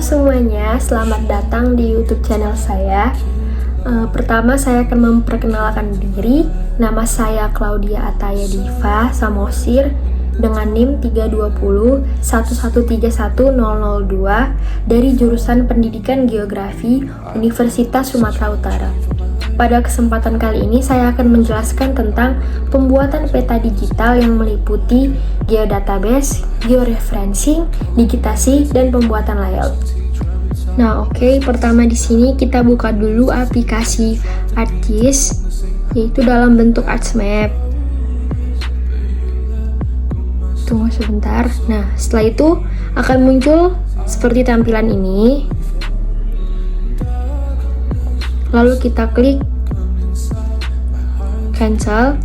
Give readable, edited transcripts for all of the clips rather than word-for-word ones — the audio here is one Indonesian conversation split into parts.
semuanya, selamat datang di YouTube channel saya. Pertama saya akan memperkenalkan diri. Nama saya Claudia Ataya Diva Samosir dengan NIM 32011311002 dari jurusan Pendidikan Geografi Universitas Sumatera Utara. Pada kesempatan kali ini saya akan menjelaskan tentang pembuatan peta digital yang meliputi geodatabase, georeferencing, digitasi, dan pembuatan layout. Nah, pertama di sini kita buka dulu aplikasi ArcGIS, yaitu dalam bentuk ArcMap. Tunggu sebentar. Nah, setelah itu akan muncul seperti tampilan ini. Lalu kita klik cancel.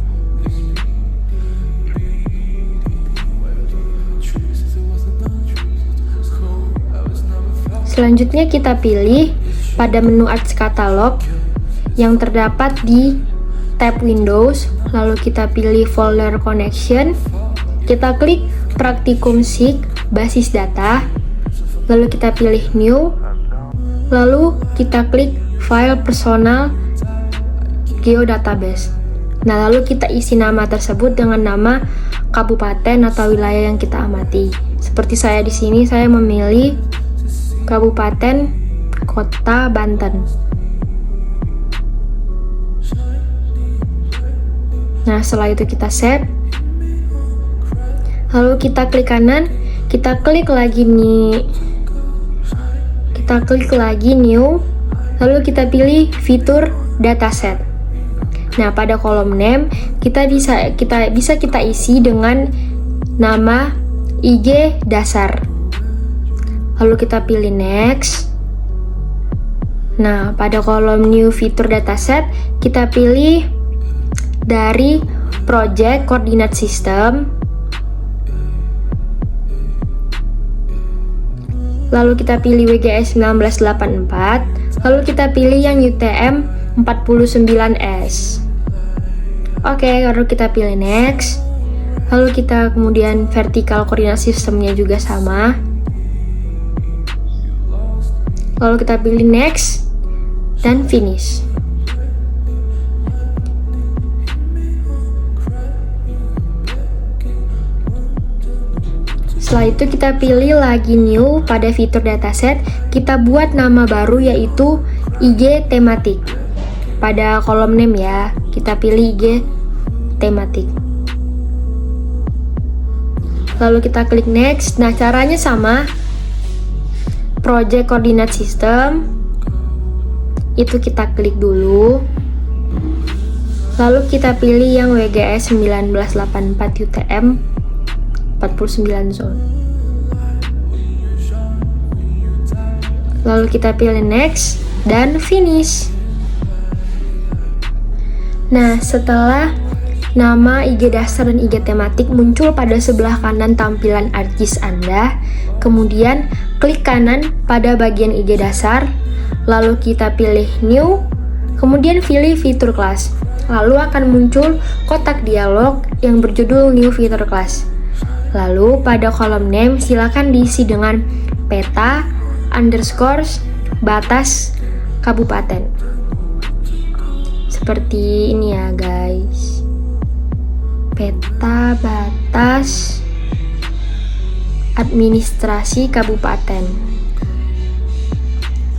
Selanjutnya kita pilih pada menu Arch Catalog yang terdapat di tab Windows. Lalu kita pilih folder connection. Kita klik Praktikum SIG basis data. Lalu kita pilih new. Lalu kita klik file personal geodatabase. Nah, lalu kita isi nama tersebut dengan nama kabupaten atau wilayah yang kita amati. Seperti saya di sini, saya memilih Kabupaten Kota Banten. Nah, setelah itu kita save. Lalu kita klik kanan, kita klik lagi nih. Kita klik lagi new. Lalu kita pilih fitur dataset. Nah, pada kolom name kita bisa isi dengan nama IG dasar. Lalu kita pilih next. Nah, pada kolom new fitur dataset kita pilih dari project coordinate system. Lalu kita pilih WGS 1984. Lalu kita pilih yang UTM 49S. Lalu kita pilih next. Lalu kita kemudian vertical coordinate systemnya juga sama. Lalu kita pilih next dan finish. Setelah itu kita pilih lagi new pada fitur dataset, kita buat nama baru yaitu IG tematik. Pada kolom name ya, kita pilih IG tematik. Lalu kita klik next. Nah, caranya sama. Project coordinate system itu kita klik dulu. Lalu kita pilih yang WGS 1984 UTM 49 zone. Lalu kita pilih next dan finish. Nah, setelah nama IG dasar dan IG tematik muncul pada sebelah kanan tampilan ArcGIS Anda, kemudian klik kanan pada bagian IG dasar, lalu kita pilih new, kemudian pilih fitur class. Lalu akan muncul kotak dialog yang berjudul new feature class. Lalu pada kolom name silakan diisi dengan peta underscore batas kabupaten. Seperti ini ya guys. Peta batas administrasi kabupaten.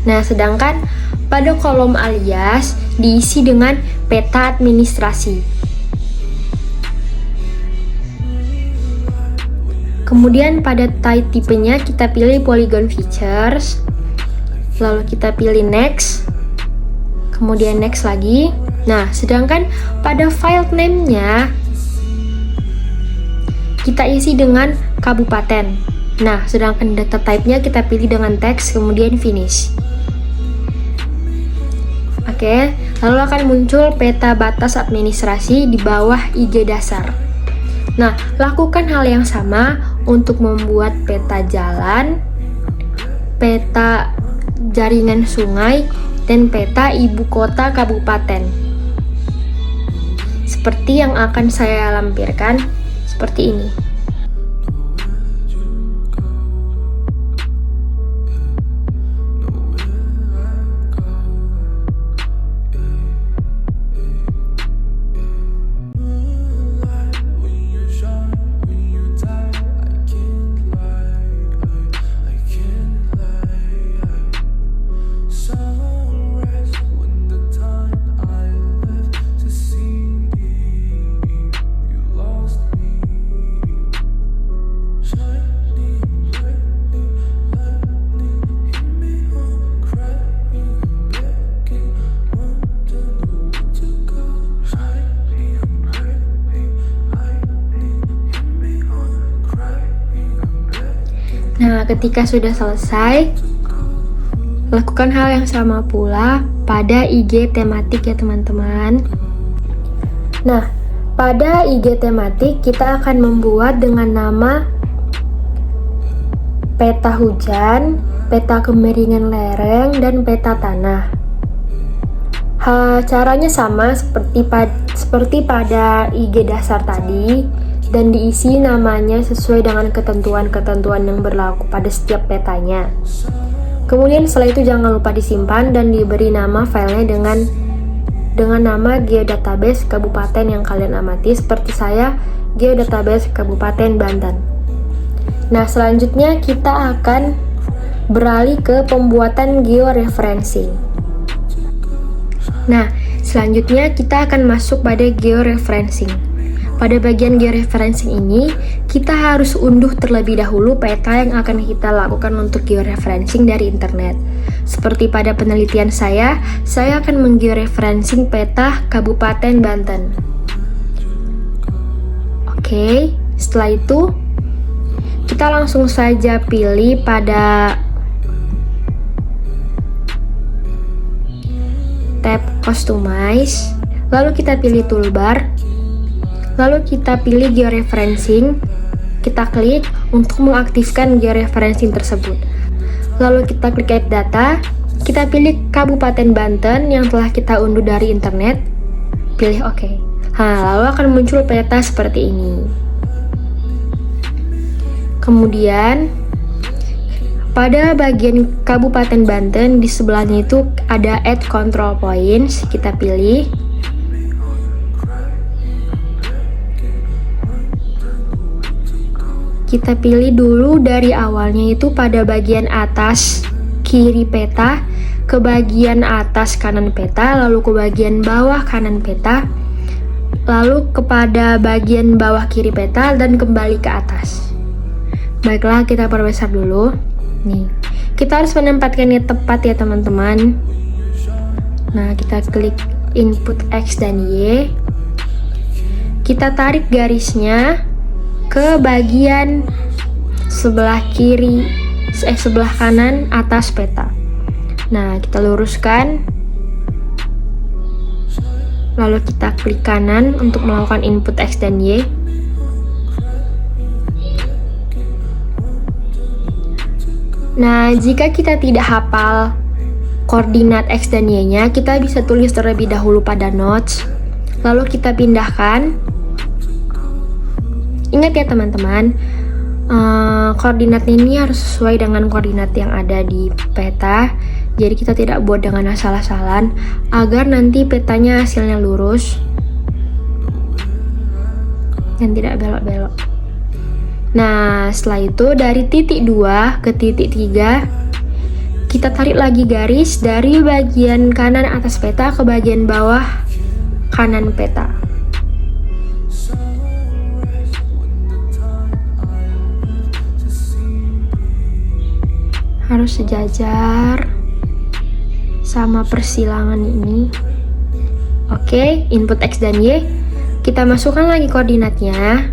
Nah, sedangkan pada kolom alias diisi dengan peta administrasi. Kemudian pada tipenya kita pilih polygon features. Lalu kita pilih next. Kemudian next lagi. Nah, sedangkan pada file name-nya kita isi dengan kabupaten. Nah, sedangkan data type-nya kita pilih dengan teks, kemudian finish. Lalu akan muncul peta batas administrasi di bawah IG dasar. Nah, lakukan hal yang sama untuk membuat peta jalan, peta jaringan sungai, dan peta ibu kota kabupaten. Seperti yang akan saya lampirkan, seperti ini. ketika sudah selesai, lakukan hal yang sama pula pada IG tematik ya teman-teman. Nah, pada IG tematik kita akan membuat dengan nama peta hujan, peta kemiringan lereng, dan peta tanah. Caranya sama seperti pada IG dasar tadi, dan diisi namanya sesuai dengan ketentuan-ketentuan yang berlaku pada setiap petanya. Kemudian setelah itu jangan lupa disimpan dan diberi nama filenya dengan nama geodatabase kabupaten yang kalian amati, seperti saya, geodatabase Kabupaten Banten. Nah, selanjutnya kita akan beralih ke pembuatan georeferencing. Nah, selanjutnya kita akan masuk pada georeferencing. Pada bagian georeferencing ini, kita harus unduh terlebih dahulu peta yang akan kita lakukan untuk georeferencing dari internet. Seperti pada penelitian saya akan menggeoreferencing peta Kabupaten Banten. Oke, setelah itu kita langsung saja pilih pada tab Customize, lalu kita pilih Toolbar. Lalu kita pilih georeferencing, kita klik untuk mengaktifkan georeferencing tersebut. Lalu kita klik Add Data, kita pilih Kabupaten Banten yang telah kita unduh dari internet, pilih OK. Lalu akan muncul peta seperti ini. Kemudian, pada bagian Kabupaten Banten di sebelahnya itu ada Add Control Points, kita pilih. Kita pilih dulu dari awalnya itu pada bagian atas kiri peta, ke bagian atas kanan peta, lalu ke bagian bawah kanan peta, lalu kepada bagian bawah kiri peta, dan kembali ke atas. Baiklah, kita perbesar dulu. Nih, kita harus menempatkannya tepat ya teman-teman. Nah, kita klik input X dan Y. Kita tarik garisnya ke bagian sebelah kanan atas peta. Nah, kita luruskan. Lalu kita klik kanan untuk melakukan input X dan Y. Nah, jika kita tidak hafal koordinat X dan Y-nya, kita bisa tulis terlebih dahulu pada notes. Lalu kita pindahkan. Ingat ya teman-teman, koordinat ini harus sesuai dengan koordinat yang ada di peta. Jadi kita tidak buat dengan asal-asalan agar nanti petanya hasilnya lurus dan tidak belok-belok. Nah, setelah itu dari titik 2 ke titik 3 kita tarik lagi garis dari bagian kanan atas peta ke bagian bawah kanan peta. Harus sejajar sama persilangan ini. Oke, input X dan Y. Kita masukkan lagi koordinatnya.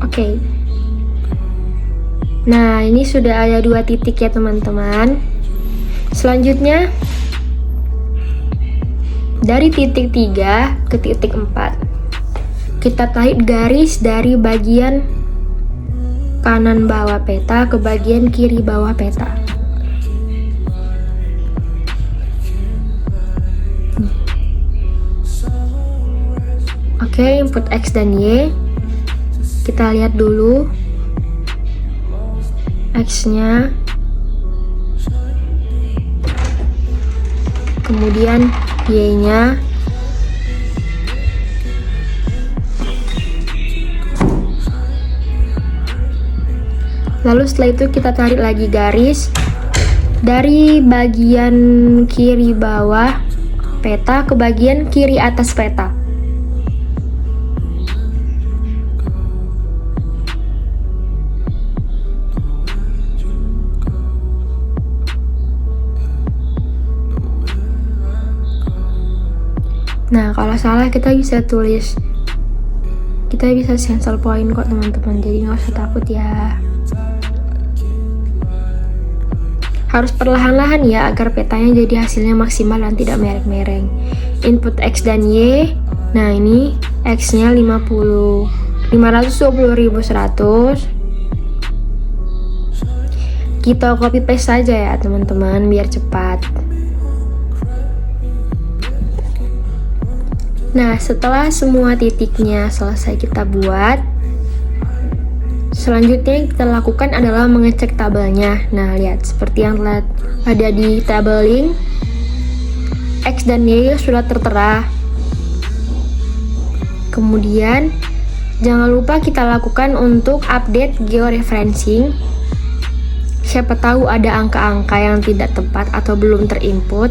Oke. Nah, ini sudah ada 2 titik ya teman-teman. Selanjutnya dari titik 3 ke titik 4 kita tarik garis dari bagian kanan bawah peta ke bagian kiri bawah peta. Oke, input X dan Y. Kita lihat dulu X-nya, kemudian Y-nya, lalu setelah itu kita tarik lagi garis dari bagian kiri bawah peta ke bagian kiri atas peta. Nah, kalau salah kita bisa tulis, kita bisa cancel point kok teman-teman, jadi nggak usah takut ya. Harus perlahan-lahan ya agar petanya jadi hasilnya maksimal dan tidak mereng-mereng. Input X dan Y, nah ini X nya 520.100. Kita copy paste saja ya teman-teman biar cepat. Nah, setelah semua titiknya selesai kita buat, selanjutnya yang kita lakukan adalah mengecek tabelnya. Nah, lihat seperti yang telah ada di tabel link, X dan Y sudah tertera. Kemudian, jangan lupa kita lakukan untuk update georeferencing. Siapa tahu ada angka-angka yang tidak tepat atau belum terinput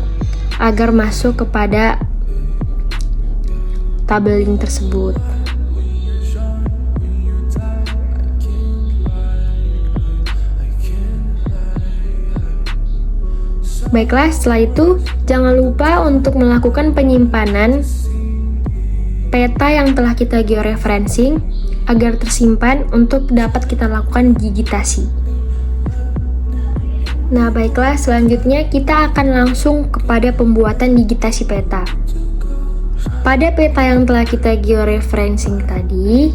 agar masuk kepada tabel link tersebut. Baiklah, setelah itu jangan lupa untuk melakukan penyimpanan peta yang telah kita georeferencing agar tersimpan untuk dapat kita lakukan digitasi. Nah, baiklah, selanjutnya kita akan langsung kepada pembuatan digitasi peta. Pada peta yang telah kita georeferencing tadi,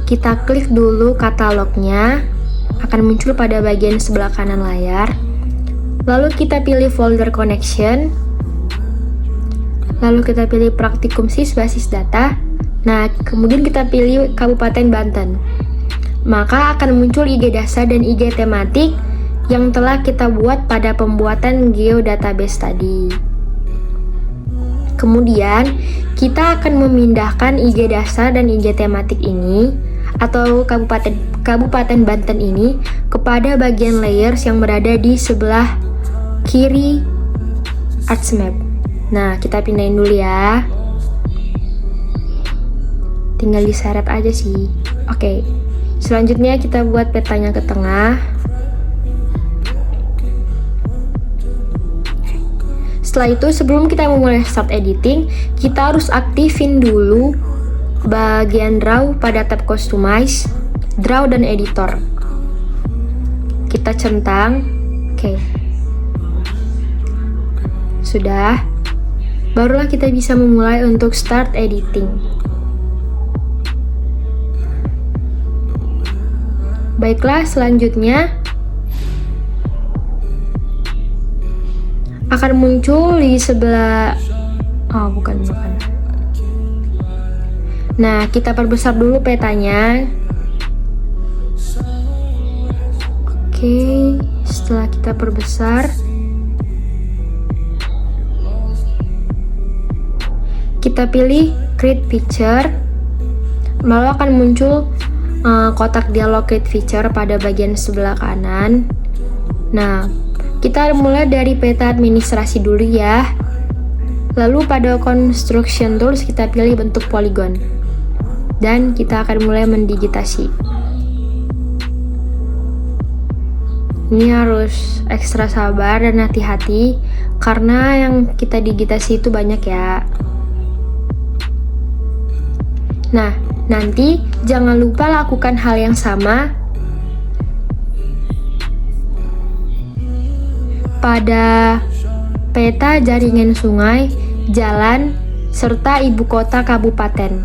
kita klik dulu katalognya, akan muncul pada bagian sebelah kanan layar. Lalu kita pilih folder connection, lalu kita pilih praktikum SIS basis data. Nah, kemudian kita pilih Kabupaten Banten. Maka akan muncul IG dasar dan IG tematik yang telah kita buat pada pembuatan geodatabase tadi. Kemudian, kita akan memindahkan IG dasar dan IG tematik ini atau Kabupaten Banten ini kepada bagian layers yang berada di sebelah kiri ArcMap. Nah, kita pindahin dulu ya. Tinggal diseret aja sih. Oke. Selanjutnya kita buat petanya ke tengah. Setelah itu, sebelum kita memulai start editing, kita harus aktifin dulu bagian draw pada tab customize, draw dan editor. Kita centang, oke. Sudah, barulah kita bisa memulai untuk start editing. Baiklah, selanjutnya akan muncul di sebelah bukan. Nah, kita perbesar dulu petanya. Oke, setelah kita perbesar, kita pilih create picture. Lalu akan muncul kotak dialog create feature pada bagian sebelah kanan. Nah, kita mulai dari peta administrasi dulu ya. Lalu pada construction tools kita pilih bentuk poligon. Dan kita akan mulai mendigitasi. Ini harus ekstra sabar dan hati-hati karena yang kita digitasi itu banyak ya. Nah, nanti jangan lupa lakukan hal yang sama pada peta jaringan sungai, jalan, serta ibu kota kabupaten.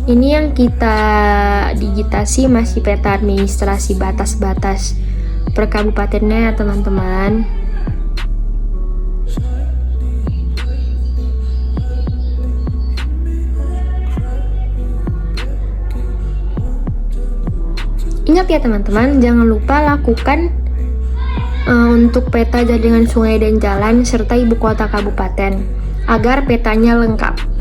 Ini yang kita digitasi masih peta administrasi batas-batas per kabupatennya ya teman-teman. Ingat ya teman-teman, jangan lupa lakukan untuk peta jaringan sungai dan jalan serta ibu kota kabupaten agar petanya lengkap.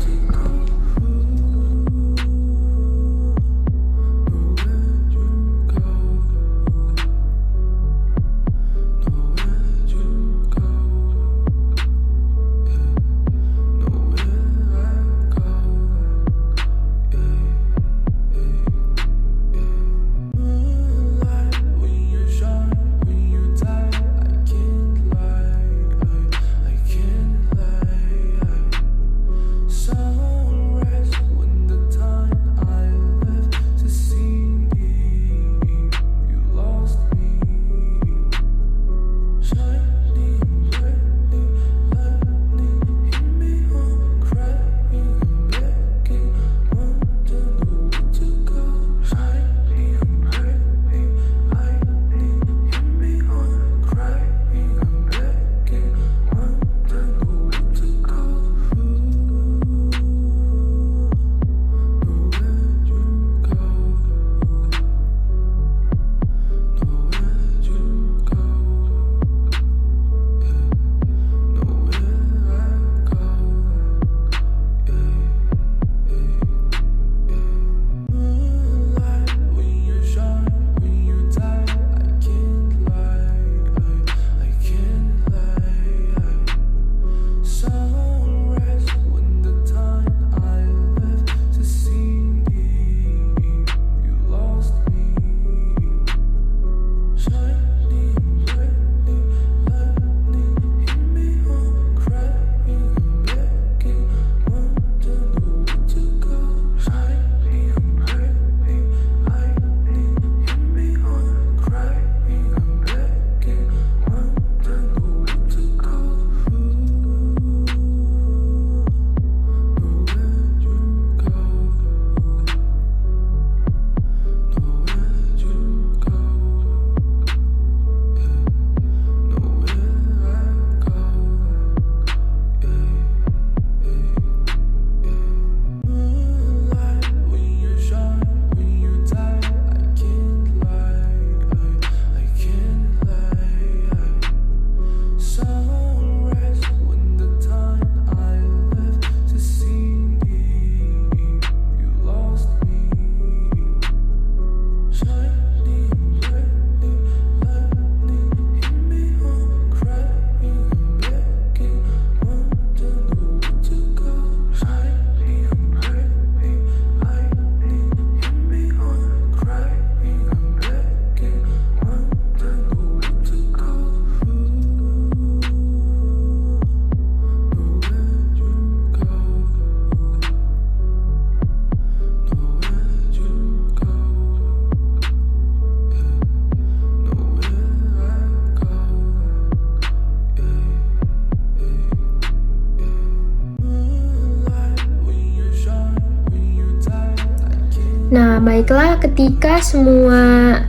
Baiklah, ketika semua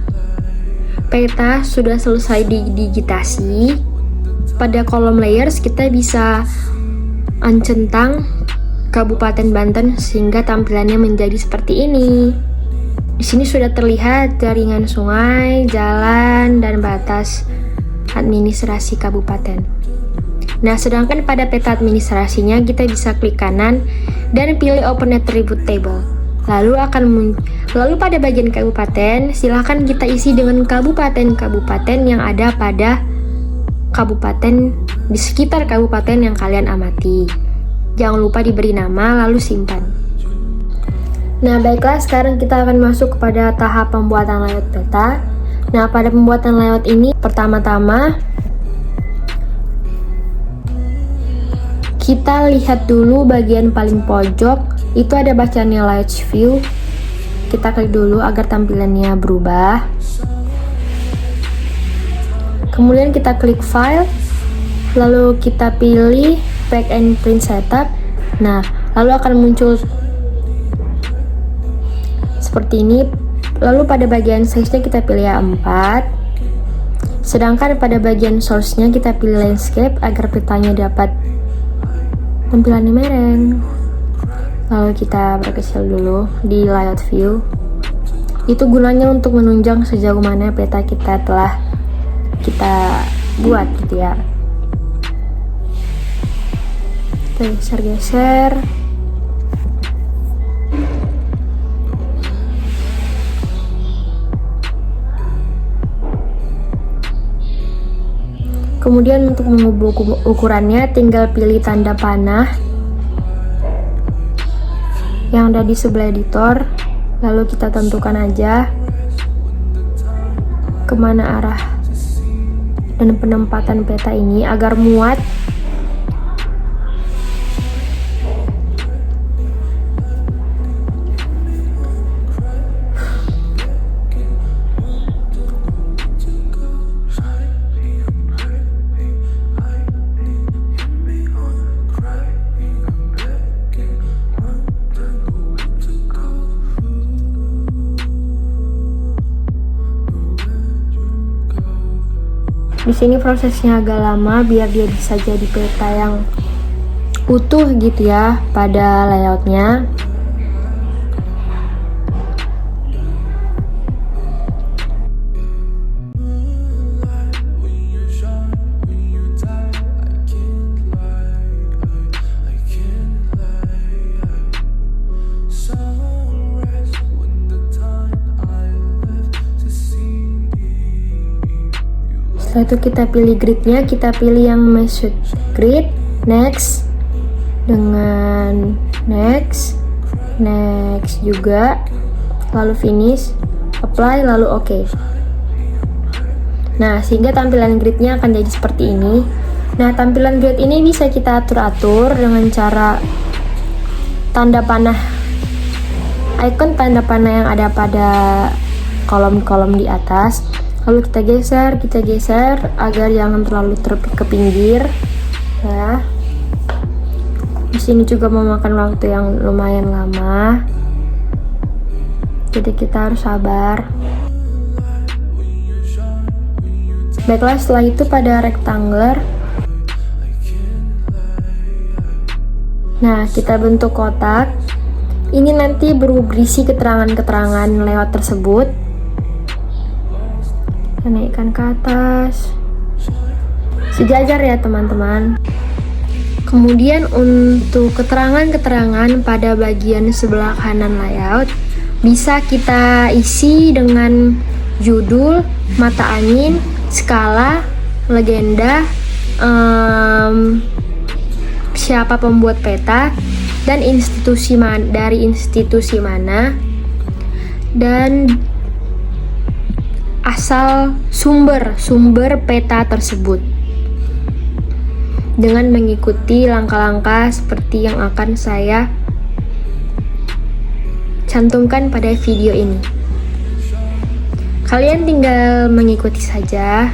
peta sudah selesai didigitasi, pada kolom layers kita bisa mencentang Kabupaten Banten sehingga tampilannya menjadi seperti ini. Di sini sudah terlihat jaringan sungai, jalan, dan batas administrasi kabupaten. Nah, sedangkan pada peta administrasinya kita bisa klik kanan dan pilih Open Attribute Table. Lalu pada bagian kabupaten, silahkan kita isi dengan kabupaten-kabupaten yang ada pada kabupaten di sekitar kabupaten yang kalian amati. Jangan lupa diberi nama lalu simpan. Nah, baiklah, sekarang kita akan masuk kepada tahap pembuatan layout peta. Nah, pada pembuatan layout ini, pertama-tama kita lihat dulu bagian paling pojok, itu ada bacaannya layout view. Kita klik dulu agar tampilannya berubah. Kemudian kita klik file, lalu kita pilih pack and print setup. Nah, lalu akan muncul seperti ini. Lalu pada bagian size-nya kita pilih A4. Sedangkan pada bagian source-nya kita pilih landscape agar petanya dapat tampilannya mereng. Lalu kita berkecil dulu di layout view. Itu gunanya untuk menunjang sejauh mana peta kita telah kita buat gitu ya. Kita geser-geser. Kemudian untuk mengubah ukurannya tinggal pilih tanda panah yang ada di sebelah editor, lalu kita tentukan aja kemana arah dan penempatan peta ini agar muat. Di sini prosesnya agak lama biar dia bisa jadi peta yang utuh gitu ya pada layoutnya. Setelah itu kita pilih gridnya, kita pilih yang mesh grid, next, dengan next juga, lalu finish, apply, lalu OK. Nah, sehingga tampilan gridnya akan jadi seperti ini. Nah, tampilan grid ini bisa kita atur-atur dengan cara tanda panah, icon tanda panah yang ada pada kolom-kolom di atas. Lalu kita geser agar jangan terlalu ke pinggir ya. Di sini juga memakan waktu yang lumayan lama, jadi kita harus sabar. Baiklah, setelah itu pada rectangular, nah kita bentuk kotak. Ini nanti berisi keterangan-keterangan lewat tersebut. Naikkan ke atas sejajar ya teman-teman. Kemudian untuk keterangan-keterangan pada bagian sebelah kanan layout bisa kita isi dengan judul, mata angin, skala, legenda, siapa pembuat peta, dan dari institusi mana, dan asal sumber peta tersebut, dengan mengikuti langkah-langkah seperti yang akan saya cantumkan pada video ini. Kalian tinggal mengikuti saja.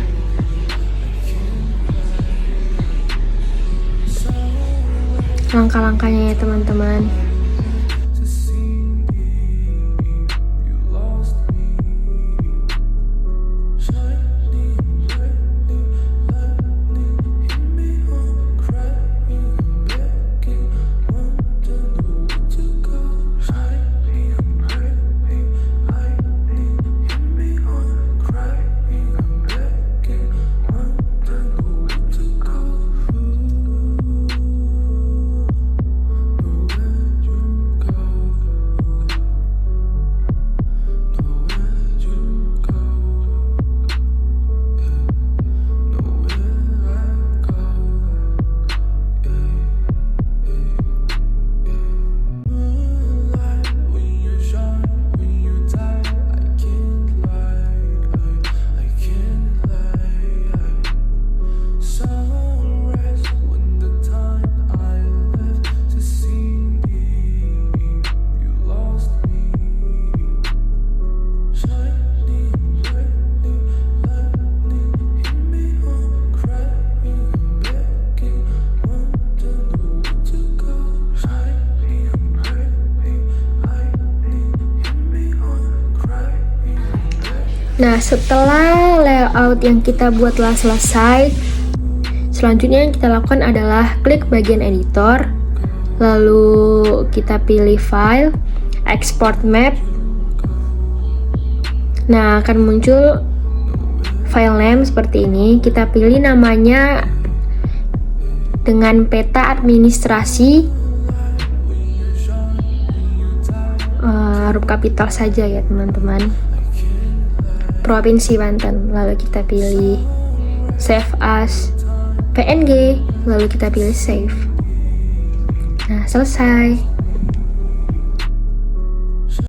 Langkah-langkahnya ya teman-teman. setelah layout yang kita buat telah selesai, selanjutnya yang kita lakukan adalah klik bagian editor, lalu kita pilih file, export map. Nah, akan muncul file name seperti ini. Kita pilih namanya dengan peta administrasi, huruf kapital saja ya teman-teman, Provinsi Banten. Lalu kita pilih save as PNG, lalu kita pilih save. Nah, selesai.